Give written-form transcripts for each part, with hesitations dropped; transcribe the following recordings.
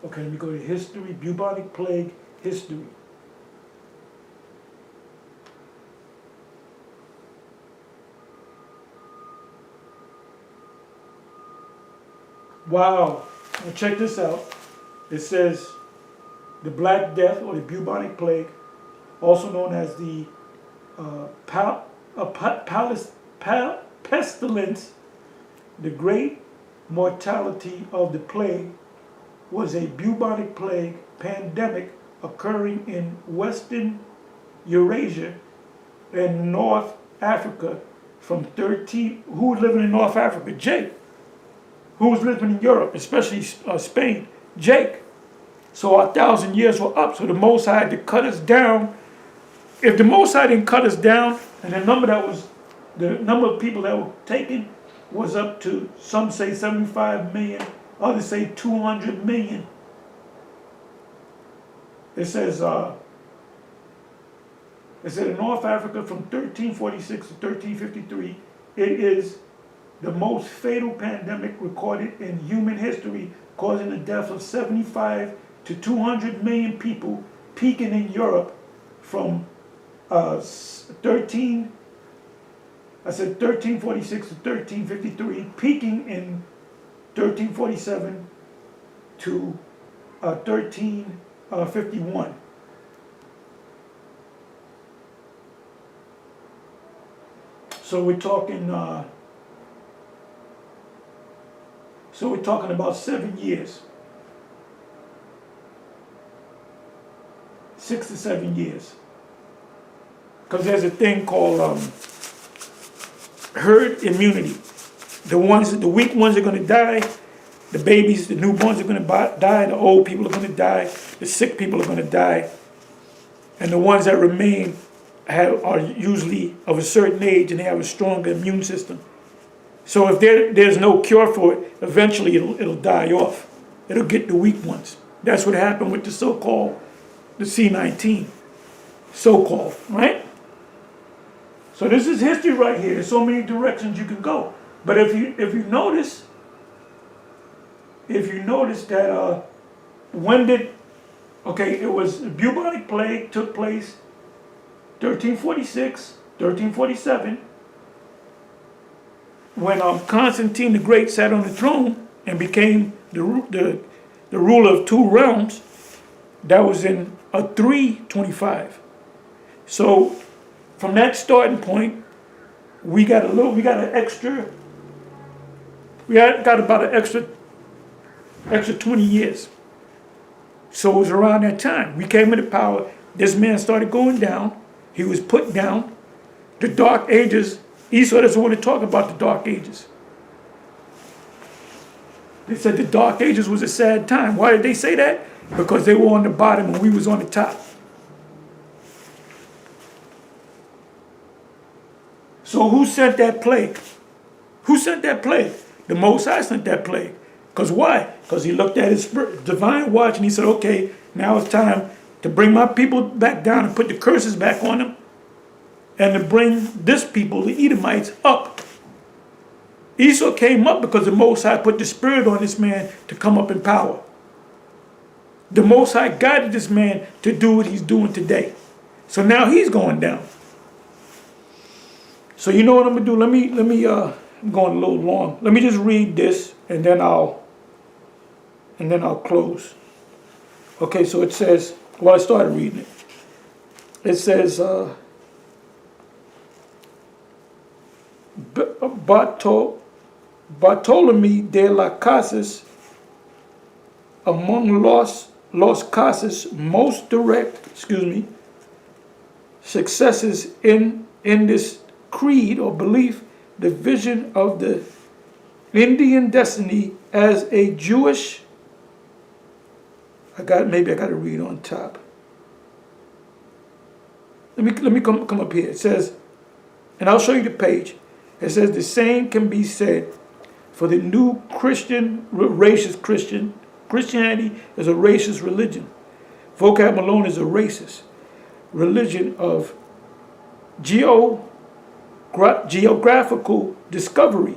Okay, let me go to history, bubonic plague, history. Wow. Now check this out. It says the Black Death or the bubonic plague, also known as the pestilence, the great mortality of the plague was a bubonic plague pandemic occurring in Western Eurasia and North Africa from 13. Who was living in North Africa? Jake. Who was living in Europe, especially Spain? Jake. So our 1,000 years were up. So the Most High had to cut us down. If the Most High didn't cut us down, and the number of people that were taken was up to, some say 75 million, others say 200 million. It says in North Africa from 1346 to 1353, it is the most fatal pandemic recorded in human history, causing the death of 75 to 200 million people, peaking in Europe from 1346 to 1353, peaking in 1347 to 1351. So we're talking about 7 years. 6 to 7 years. Because there's a thing called herd immunity. The weak ones are going to die. The babies, the newborns are going to die. The old people are going to die. The sick people are going to die. And the ones that remain are usually of a certain age and they have a stronger immune system. So if there's no cure for it, eventually it'll die off. It'll get the weak ones. That's what happened with the so-called, the C-19. So-called, right? So this is history right here. There's so many directions you can go. But if you notice that it was the bubonic plague took place 1346, 1347, when Constantine the Great sat on the throne and became the ruler of two realms. That was in 325. So from that starting point, we got about an extra 20 years. So it was around that time we came into power. This man started going down. He was put down. The Dark Ages. Esau doesn't want to talk about the Dark Ages. They said the Dark Ages was a sad time. Why did they say that? Because they were on the bottom and we was on the top. So who sent that plague? Who sent that plague? The Most High sent that plague. Because why? Because he looked at his divine watch and he said, okay, now it's time to bring my people back down and put the curses back on them, and to bring this people, the Edomites, up. Esau came up because the Most High put the spirit on this man to come up in power. The Most High guided this man to do what he's doing today. So now he's going down. So you know what I'm gonna do? Let me I'm going a little long. Let me just read this and then I'll close. Okay, so it says, well, I started reading it. It says, Bartolome de las Casas, among Los Casas' most direct, successes in this creed or belief, the vision of the Indian destiny as a Jewish. Maybe I got to read on top. Let me come up here. It says, and I'll show you the page. It says the same can be said for the new racist Christian. Christianity is a racist religion. Vocab Malone is a racist religion of geographical discovery.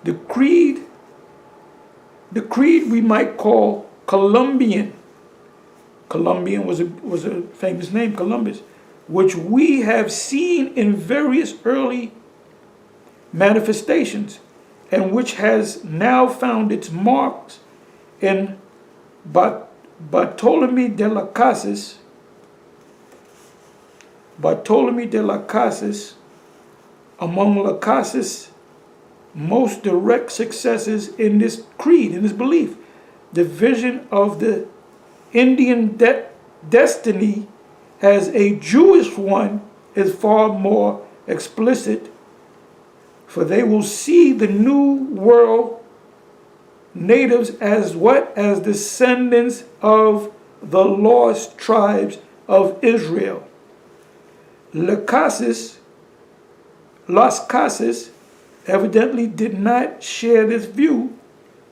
The creed we might call Columbian. Columbian was a famous name, Columbus, which we have seen in various early manifestations, and which has now found its marks in Bartolome de las Casas. Bartolome de las Casas, among Las Casas' most direct successes in this creed, in this belief. The vision of the Indian destiny as a Jewish one is far more explicit, for they will see the new world natives as what? As descendants of the lost tribes of Israel. Las Casas evidently did not share this view,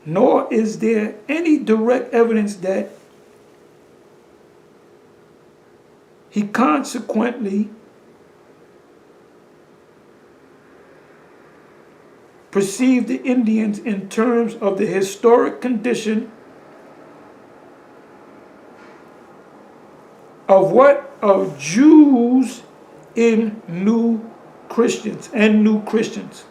nor is there any direct evidence that he consequently perceived the Indians in terms of the historic condition of what? Of Jews in new Christians and new Christians.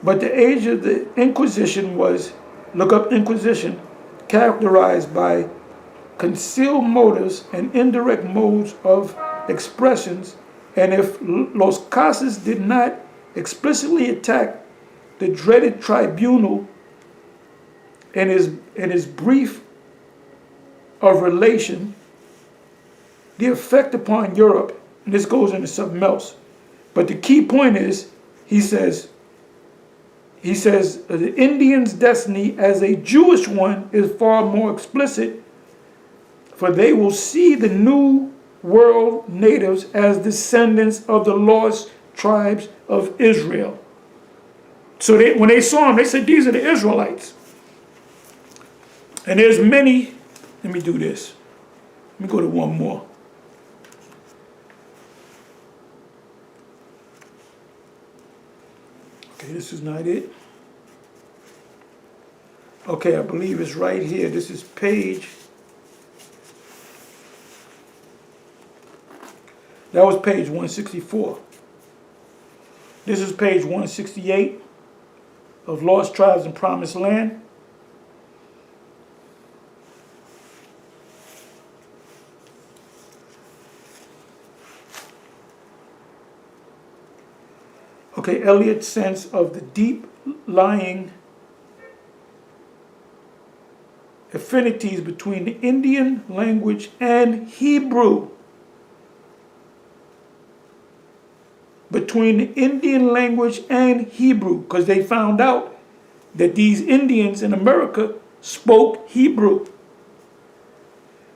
But the age of the Inquisition was, look up Inquisition, characterized by concealed motives and indirect modes of expressions. And if Las Casas did not explicitly attack the dreaded tribunal in his brief of relation, the effect upon Europe, and this goes into something else, but the key point is, he says the Indian's destiny as a Jewish one is far more explicit, for they will see the new world natives as descendants of the lost tribes of Israel. So when they saw them, they said, these are the Israelites. And there's many, let me do this. Let me go to one more. Okay, this is not it. Okay, I believe it's right here. This is page. That was page 164. This is page 168 of Lost Tribes in Promised Land. Okay, Eliot's sense of the deep-lying affinities between the Indian language and Hebrew. Between the Indian language and Hebrew, because they found out that these Indians in America spoke Hebrew.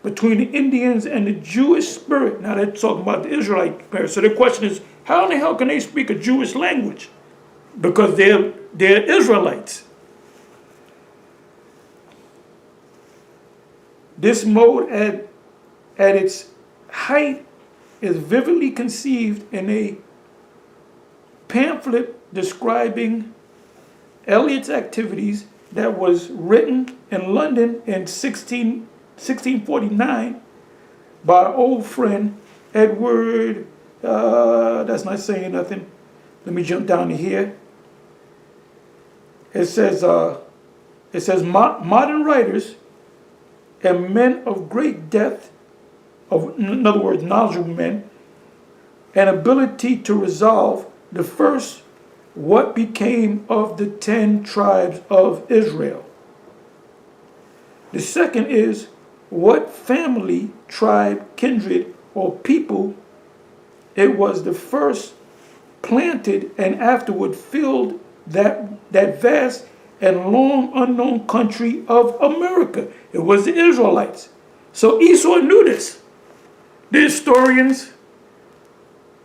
Between the Indians and the Jewish spirit. Now they're talking about the Israelite spirit. So the question is, how in the hell can they speak a Jewish language? Because they're Israelites. This mode at its height is vividly conceived in a pamphlet describing Eliot's activities that was written in London in 1649 by our old friend Edward, that's not saying nothing. Let me jump down to here. It says modern writers and men of great depth, in other words, knowledgeable men, and ability to resolve the first, what became of the 10 tribes of Israel. The second is, what family, tribe, kindred, or people it was the first planted and afterward filled that vast and long unknown country of America. It was the Israelites. So Esau knew this. The historians,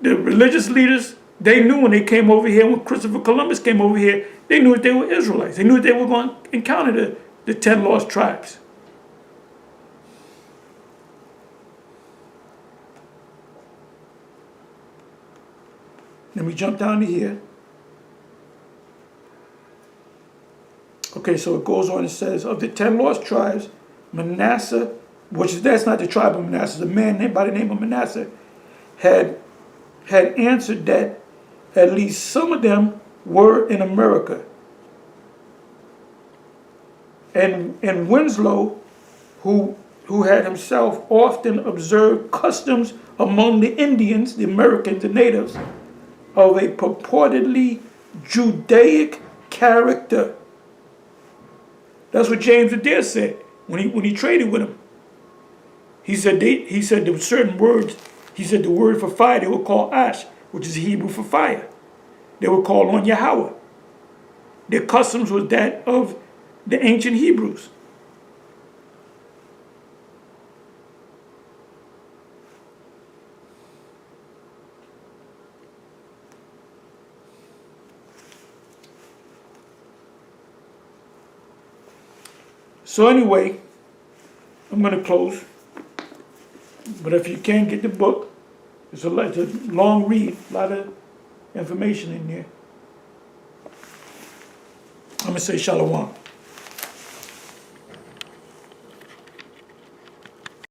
the religious leaders, they knew when they came over here, when Christopher Columbus came over here, they knew that they were Israelites. They knew that they were going to encounter the 10 lost tribes. Let me jump down to here. Okay, so it goes on and says, of the 10 lost tribes, Manasseh, that's not the tribe of Manasseh, a man by the name of Manasseh, had answered that at least some of them were in America. And Winslow, who had himself often observed customs among the Indians, the Americans, the natives, of a purportedly Judaic character. That's what James Adair said when he traded with him. He said there were certain words. He said the word for fire they would call ash, which is Hebrew for fire. They would call on Yahweh. Their customs was that of the ancient Hebrews. So anyway, I'm going to close. But if you can't get the book, it's a long read, a lot of information in there. I'm going to say shalom.